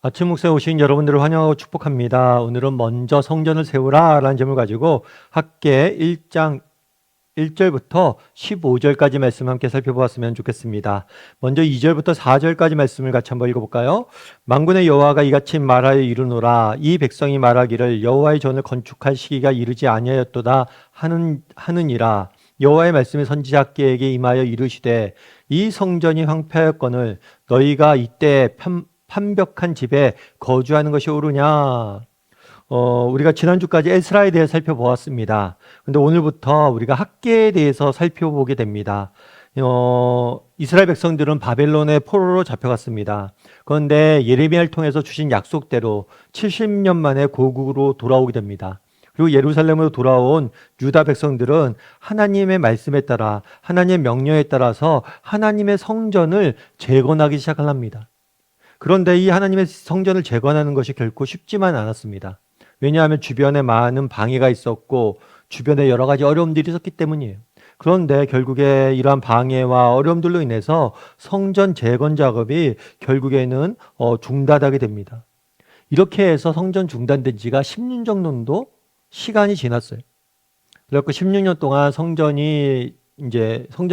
아침 묵상에 오신 여러분들을 환영하고 축복합니다. 오늘은 먼저 성전을 세우라 라는 제목을 가지고 학계 1장 1절부터 15절까지 말씀 함께 살펴보았으면 좋겠습니다. 먼저 2절부터 4절까지 말씀을 같이 한번 읽어볼까요? 만군의 여호와가 이같이 말하여 이르노라. 이 백성이 말하기를 여호와의 전을 건축할 시기가 이르지 아니하였도다 하느니라. 여호와의 말씀이 선지자 학계에게 임하여 이르시되 이 성전이 황폐하였거늘 너희가 이때 판벽한 집에 거주하는 것이 옳으냐? 우리가 지난주까지 에스라에 대해 살펴보았습니다. 근데 오늘부터 우리가 학계에 대해서 살펴보게 됩니다. 이스라엘 백성들은 바벨론의 포로로 잡혀갔습니다. 그런데 예레미야를 통해서 주신 약속대로 70년 만에 고국으로 돌아오게 됩니다. 그리고 예루살렘으로 돌아온 유다 백성들은 하나님의 말씀에 따라 하나님의 명령에 따라서 하나님의 성전을 재건하기 시작합니다. 그런데 이 하나님의 성전을 재건하는 것이 결코 쉽지만 않았습니다. 왜냐하면 주변에 많은 방해가 있었고 주변에 여러 가지 어려움들이 있었기 때문이에요. 그런데 결국에 이러한 방해와 어려움들로 인해서 성전 재건 작업이 결국에는 중단하게 됩니다. 이렇게 해서 성전 중단된 지가 10년 정도 시간이 지났어요. 그래서 16년 동안 성전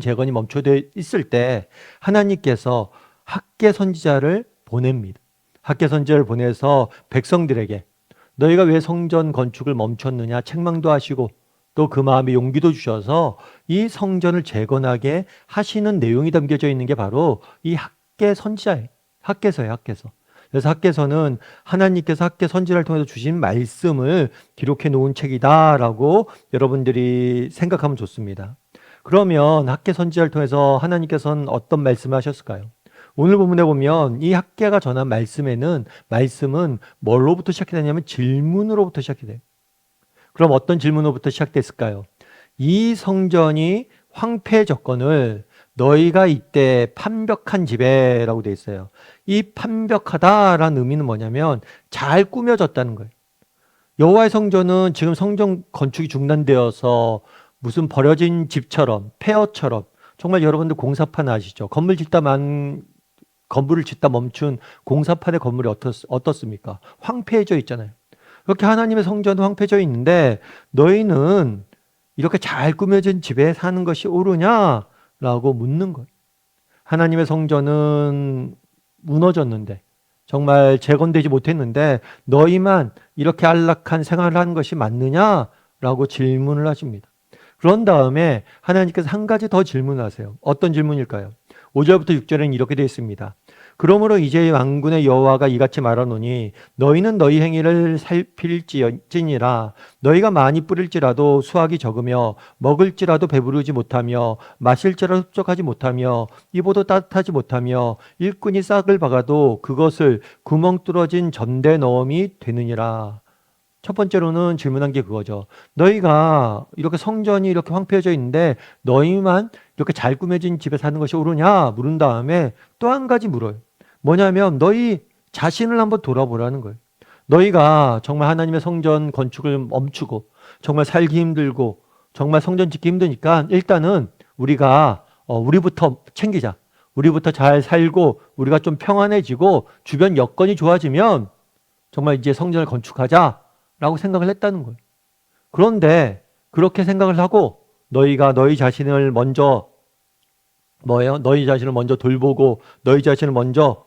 재건이 멈춰져 있을 때 하나님께서 학계 선지자를 보냅니다. 학계 선지자를 보내서 백성들에게 너희가 왜 성전 건축을 멈췄느냐 책망도 하시고 또 그 마음에 용기도 주셔서 이 성전을 재건하게 하시는 내용이 담겨져 있는 게 바로 이 학계 선지자예요. 학계서예요. 학계서. 그래서 학계서는 하나님께서 학계 선지자를 통해서 주신 말씀을 기록해 놓은 책이다라고 여러분들이 생각하면 좋습니다. 그러면 학계 선지자를 통해서 하나님께서는 어떤 말씀을 하셨을까요? 오늘 본문에 보면 이 학계가 전한 말씀은 뭘로부터 시작이 되냐면 질문으로부터 시작이 돼요. 그럼 어떤 질문으로부터 시작됐을까요? 이 성전이 황폐해졌거늘 너희가 이때 판벽한 집에라고 되어 있어요. 이 판벽하다라는 의미는 뭐냐면 잘 꾸며졌다는 거예요. 여호와의 성전은 지금 성전 건축이 중단되어서 무슨 버려진 집처럼 폐허처럼 정말 여러분들 공사판 아시죠? 건물을 짓다 멈춘 공사판의 건물이 어떻습니까? 황폐해져 있잖아요. 그렇게 하나님의 성전은 황폐해져 있는데 너희는 이렇게 잘 꾸며진 집에 사는 것이 옳으냐라고 묻는 거예요. 하나님의 성전은 무너졌는데 정말 재건되지 못했는데 너희만 이렇게 안락한 생활을 하는 것이 맞느냐라고 질문을 하십니다. 그런 다음에 하나님께서 한 가지 더 질문하세요. 어떤 질문일까요? 5절부터 6절에는 이렇게 되어 있습니다. 그러므로 이제 만군의 여호와가 이같이 말하노니 너희는 너희 행위를 살필지니라. 너희가 많이 뿌릴지라도 수확이 적으며 먹을지라도 배부르지 못하며 마실지라도 흡족하지 못하며 입어도 따뜻하지 못하며 일꾼이 싹을 박아도 그것을 구멍 뚫어진 전대 넣음이 되느니라. 첫 번째로는 질문한 게 그거죠. 너희가 이렇게 성전이 이렇게 황폐해져 있는데 너희만 이렇게 잘 꾸며진 집에 사는 것이 옳으냐 물은 다음에 또 한 가지 물어요. 뭐냐면 너희 자신을 한번 돌아보라는 거예요. 너희가 정말 하나님의 성전 건축을 멈추고 정말 살기 힘들고 정말 성전 짓기 힘드니까 일단은 우리부터 챙기자. 우리부터 잘 살고 우리가 좀 평안해지고 주변 여건이 좋아지면 정말 이제 성전을 건축하자 라고 생각을 했다는 거예요. 그런데 그렇게 생각을 하고 너희가 너희 자신을 먼저 너희 자신을 먼저 돌보고 너희 자신을 먼저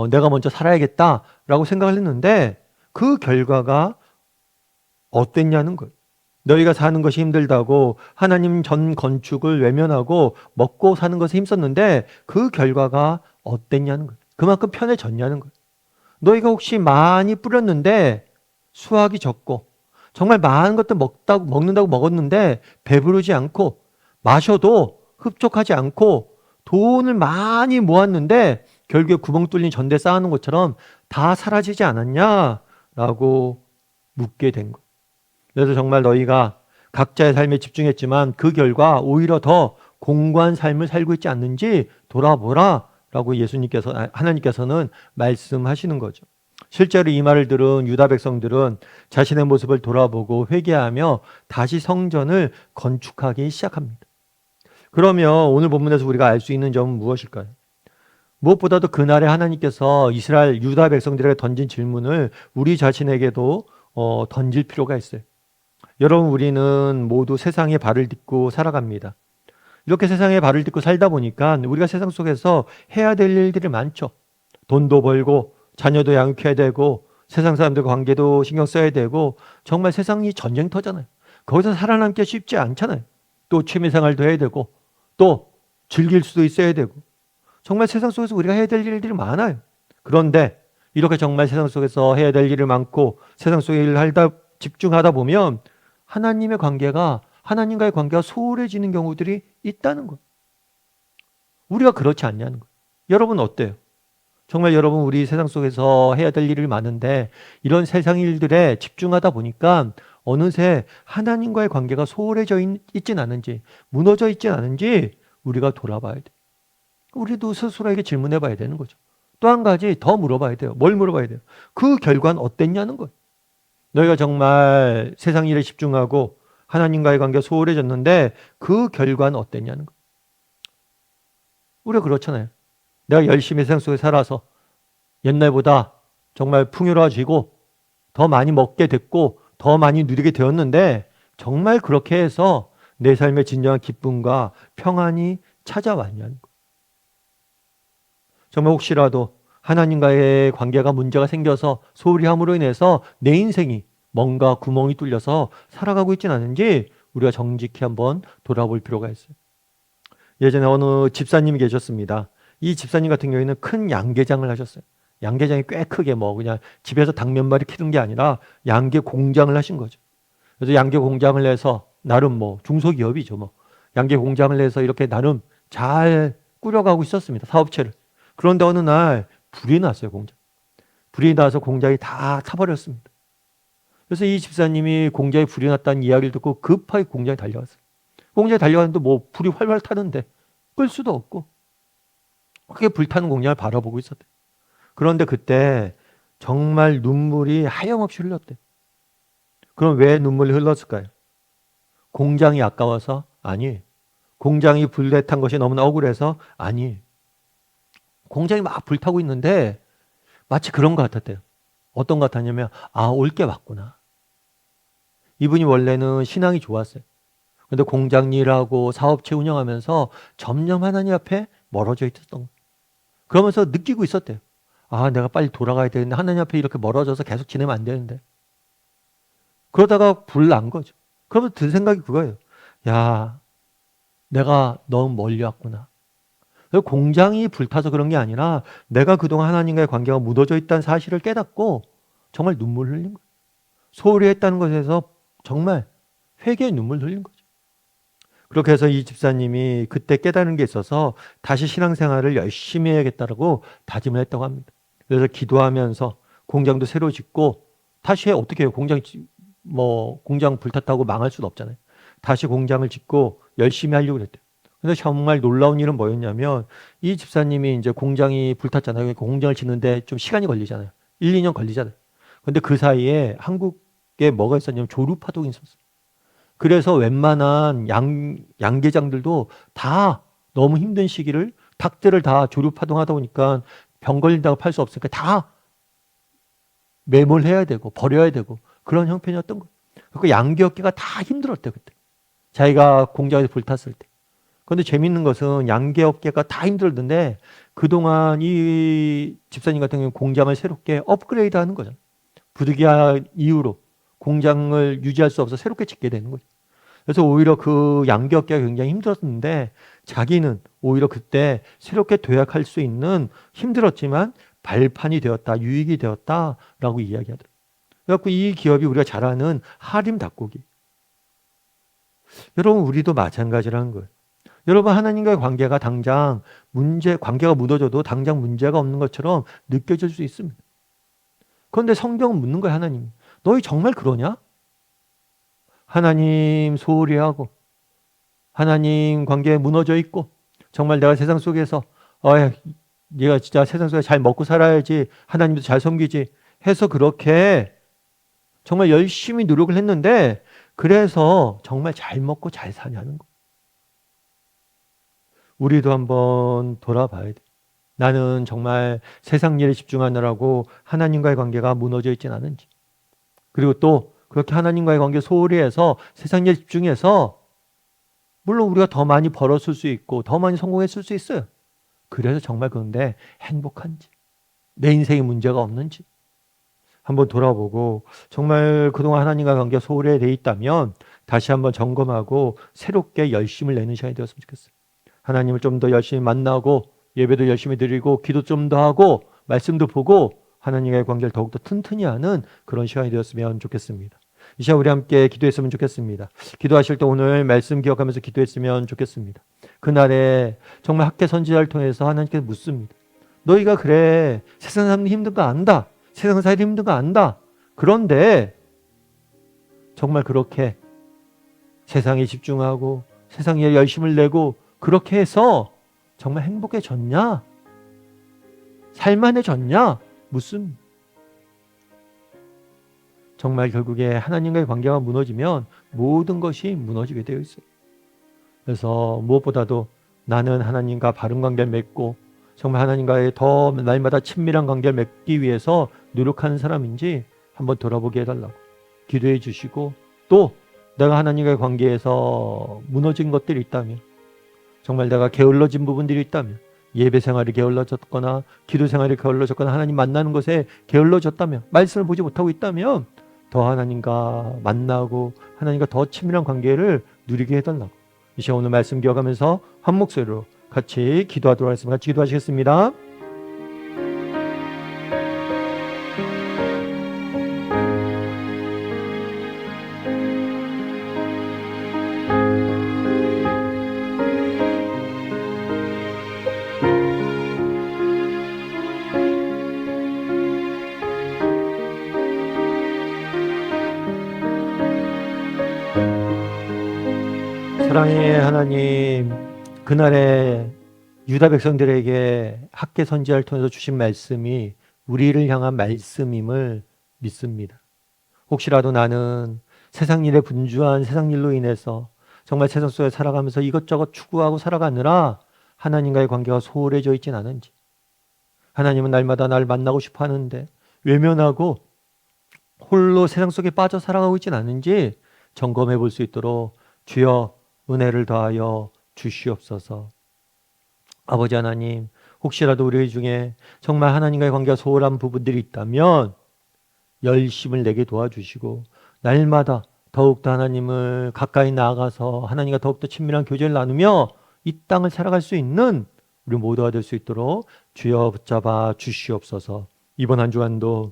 내가 먼저 살아야겠다라고 생각을 했는데 그 결과가 어땠냐는 거예요. 너희가 사는 것이 힘들다고 하나님 전 건축을 외면하고 먹고 사는 것에 힘썼는데 그 결과가 어땠냐는 거예요. 그만큼 편해졌냐는 거예요. 너희가 혹시 많이 뿌렸는데 수확이 적고 정말 많은 것들 먹는다고 먹었는데 배부르지 않고 마셔도 흡족하지 않고 돈을 많이 모았는데 결국에 구멍 뚫린 전대 쌓아놓은 것처럼 다 사라지지 않았냐라고 묻게 된 거예요. 그래서 정말 너희가 각자의 삶에 집중했지만 그 결과 오히려 더 공고한 삶을 살고 있지 않는지 돌아보라 라고 하나님께서는 말씀하시는 거죠. 실제로 이 말을 들은 유다 백성들은 자신의 모습을 돌아보고 회개하며 다시 성전을 건축하기 시작합니다. 그러면 오늘 본문에서 우리가 알 수 있는 점은 무엇일까요? 무엇보다도 그날에 하나님께서 이스라엘 유다 백성들에게 던진 질문을 우리 자신에게도 던질 필요가 있어요. 여러분, 우리는 모두 세상에 발을 딛고 살아갑니다. 이렇게 세상에 발을 딛고 살다 보니까 우리가 세상 속에서 해야 될 일들이 많죠. 돈도 벌고 자녀도 양육해야 되고 세상 사람들과 관계도 신경 써야 되고 정말 세상이 전쟁터잖아요. 거기서 살아남기 쉽지 않잖아요. 또 취미생활도 해야 되고 또 즐길 수도 있어야 되고 정말 세상 속에서 우리가 해야 될 일들이 많아요. 그런데 이렇게 정말 세상 속에서 해야 될 일이 많고 세상 속에 일을 하다 집중하다 보면 하나님과의 관계가 소홀해지는 경우들이 있다는 거예요. 우리가 그렇지 않냐는 거예요. 여러분 어때요? 정말 여러분 우리 세상 속에서 해야 될 일이 많은데 이런 세상 일들에 집중하다 보니까 어느새 하나님과의 관계가 소홀해져 있진 않은지 무너져 있진 않은지 우리가 돌아봐야 돼. 우리도 스스로에게 질문해 봐야 되는 거죠. 또 한 가지 더 물어봐야 돼요. 뭘 물어봐야 돼요? 그 결과는 어땠냐는 거예요. 너희가 정말 세상 일에 집중하고 하나님과의 관계가 소홀해졌는데 그 결과는 어땠냐는 거예요. 우리가 그렇잖아요. 내가 열심히 세상 속에 살아서 옛날보다 정말 풍요로워지고 더 많이 먹게 됐고 더 많이 누리게 되었는데 정말 그렇게 해서 내 삶의 진정한 기쁨과 평안이 찾아왔냐는 거예요. 정말 혹시라도 하나님과의 관계가 문제가 생겨서 소홀히 함으로 인해서 내 인생이 뭔가 구멍이 뚫려서 살아가고 있지는 않은지 우리가 정직히 한번 돌아볼 필요가 있어요. 예전에 어느 집사님이 계셨습니다. 이 집사님 같은 경우에는 큰 양계장을 하셨어요. 양계장이 꽤 크게 그냥 집에서 닭 몇 마리 키우는 게 아니라 양계 공장을 하신 거죠. 그래서 양계 공장을 내서 나름 중소기업이죠. 양계 공장을 내서 이렇게 나름 잘 꾸려가고 있었습니다. 사업체를. 그런데 어느 날 불이 났어요, 공장. 불이 나서 공장이 다 타버렸습니다. 그래서 이 집사님이 공장에 불이 났다는 이야기를 듣고 급하게 공장에 달려갔어요. 공장에 달려갔는데 불이 활활 타는데 끌 수도 없고 그렇게 불타는 공장을 바라보고 있었대요. 그런데 그때 정말 눈물이 하염없이 흘렀대요. 그럼 왜 눈물이 흘렀을까요? 공장이 아까워서? 아니에요. 공장이 불에 탄 것이 너무나 억울해서? 아니에요. 공장이 막 불타고 있는데 마치 그런 것 같았대요. 어떤 것 같았냐면 올 게 왔구나. 이분이 원래는 신앙이 좋았어요. 그런데 공장 일하고 사업체 운영하면서 점점 하나님 앞에 멀어져 있었던 거예요. 그러면서 느끼고 있었대요. 내가 빨리 돌아가야 되는데 하나님 앞에 이렇게 멀어져서 계속 지내면 안 되는데. 그러다가 불 난 거죠. 그러면서 든 생각이 그거예요. 야, 내가 너무 멀리 왔구나. 공장이 불타서 그런 게 아니라 내가 그동안 하나님과의 관계가 무너져 있다는 사실을 깨닫고 정말 눈물 흘린 거예요. 소홀히 했다는 것에서 정말 회개의 눈물 흘린 거죠. 그렇게 해서 이 집사님이 그때 깨달은 게 있어서 다시 신앙생활을 열심히 해야겠다라고 다짐을 했다고 합니다. 그래서 기도하면서 공장도 새로 짓고 다시 어떻게 해요? 공장 불탔다고 망할 수는 없잖아요. 다시 공장을 짓고 열심히 하려고 그랬대요. 근데 정말 놀라운 일은 뭐였냐면 이 집사님이 이제 공장이 불탔잖아요. 공장을 짓는데 좀 시간이 걸리잖아요. 1, 2년 걸리잖아요. 근데 그 사이에 한국에 뭐가 있었냐면 조류파동이 있었어요. 그래서 웬만한 양계장들도 다 너무 힘든 시기를 닭들을 다 조류파동하다 보니까 병 걸린다고 팔 수 없으니까 다 매몰해야 되고 버려야 되고 그런 형편이었던 거예요. 그 양계업계가 다 힘들었대요. 그때 자기가 공장에서 불탔을 때. 그런데 재밌는 것은 양계업계가 다 힘들었는데 그동안 이 집사님 같은 경우는 공장을 새롭게 업그레이드 하는 거잖아요. 부득이한 이유로 공장을 유지할 수 없어서 새롭게 짓게 되는 거죠. 그래서 오히려 그 양계업계가 굉장히 힘들었는데 자기는 오히려 그때 새롭게 도약할 수 있는 힘들었지만 발판이 되었다, 유익이 되었다라고 이야기하더라고요. 그래서 이 기업이 우리가 잘 아는 하림 닭고기. 여러분 우리도 마찬가지라는 거예요. 여러분 하나님과의 관계가 관계가 무너져도 당장 문제가 없는 것처럼 느껴질 수 있습니다. 그런데 성경은 묻는 거예요, 하나님. 너희 정말 그러냐? 하나님 소홀히 하고 하나님 관계에 무너져 있고 정말 내가 세상 속에서 내가 진짜 세상 속에 잘 먹고 살아야지 하나님도 잘 섬기지 해서 그렇게 정말 열심히 노력을 했는데 그래서 정말 잘 먹고 잘 사냐는 거. 우리도 한번 돌아봐야 돼. 나는 정말 세상 일에 집중하느라고 하나님과의 관계가 무너져 있진 않은지, 그리고 또 그렇게 하나님과의 관계 소홀히 해서 세상 일에 집중해서 물론 우리가 더 많이 벌었을 수 있고 더 많이 성공했을 수 있어요. 그래서 정말 그런데 행복한지, 내 인생에 문제가 없는지 한번 돌아보고, 정말 그동안 하나님과 관계가 소홀히 돼 있다면 다시 한번 점검하고 새롭게 열심을 내는 시간이 되었으면 좋겠어요. 하나님을 좀 더 열심히 만나고 예배도 열심히 드리고 기도 좀 더 하고 말씀도 보고 하나님과의 관계를 더욱더 튼튼히 하는 그런 시간이 되었으면 좋겠습니다. 이 시간 우리 함께 기도했으면 좋겠습니다. 기도하실 때 오늘 말씀 기억하면서 기도했으면 좋겠습니다. 그날에 정말 학계 선지자를 통해서 하나님께서 묻습니다. 너희가 그래, 세상 사람들 힘든 거 안다, 세상 살기 힘든 거 안다, 그런데 정말 그렇게 세상에 집중하고 세상에 열심을 내고 그렇게 해서 정말 행복해졌냐? 살만해졌냐? 묻습니다. 정말 결국에 하나님과의 관계가 무너지면 모든 것이 무너지게 되어 있어요. 그래서 무엇보다도 나는 하나님과 바른 관계를 맺고 정말 하나님과의 더 날마다 친밀한 관계를 맺기 위해서 노력하는 사람인지 한번 돌아보게 해달라고 기도해 주시고, 또 내가 하나님과의 관계에서 무너진 것들이 있다면, 정말 내가 게을러진 부분들이 있다면, 예배 생활이 게을러졌거나 기도 생활이 게을러졌거나 하나님 만나는 것에 게을러졌다면, 말씀을 보지 못하고 있다면 더 하나님과 만나고 하나님과 더 친밀한 관계를 누리게 해달라고 이 시간 오늘 말씀 기억하면서 한 목소리로 같이 기도하도록 하겠습니다. 같이 기도하시겠습니다. 사랑의 하나님, 그날에 유다 백성들에게 학계 선지자를 통해서 주신 말씀이 우리를 향한 말씀임을 믿습니다. 혹시라도 나는 세상 일에 분주한 세상 일로 인해서 정말 세상 속에 살아가면서 이것저것 추구하고 살아가느라 하나님과의 관계가 소홀해져 있진 않은지, 하나님은 날마다 날 만나고 싶어 하는데 외면하고 홀로 세상 속에 빠져 살아가고 있진 않은지 점검해 볼 수 있도록 주여 은혜를 더하여 주시옵소서. 아버지 하나님, 혹시라도 우리 중에 정말 하나님과의 관계가 소홀한 부분들이 있다면 열심을 내게 도와주시고 날마다 더욱더 하나님을 가까이 나아가서 하나님과 더욱더 친밀한 교제를 나누며 이 땅을 살아갈 수 있는 우리 모두가 될 수 있도록 주여 붙잡아 주시옵소서. 이번 한 주간도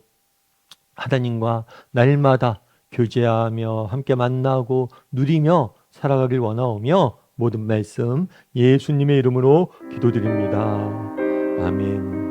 하나님과 날마다 교제하며 함께 만나고 누리며 살아가길 원하오며 모든 말씀 예수님의 이름으로 기도드립니다. 아멘.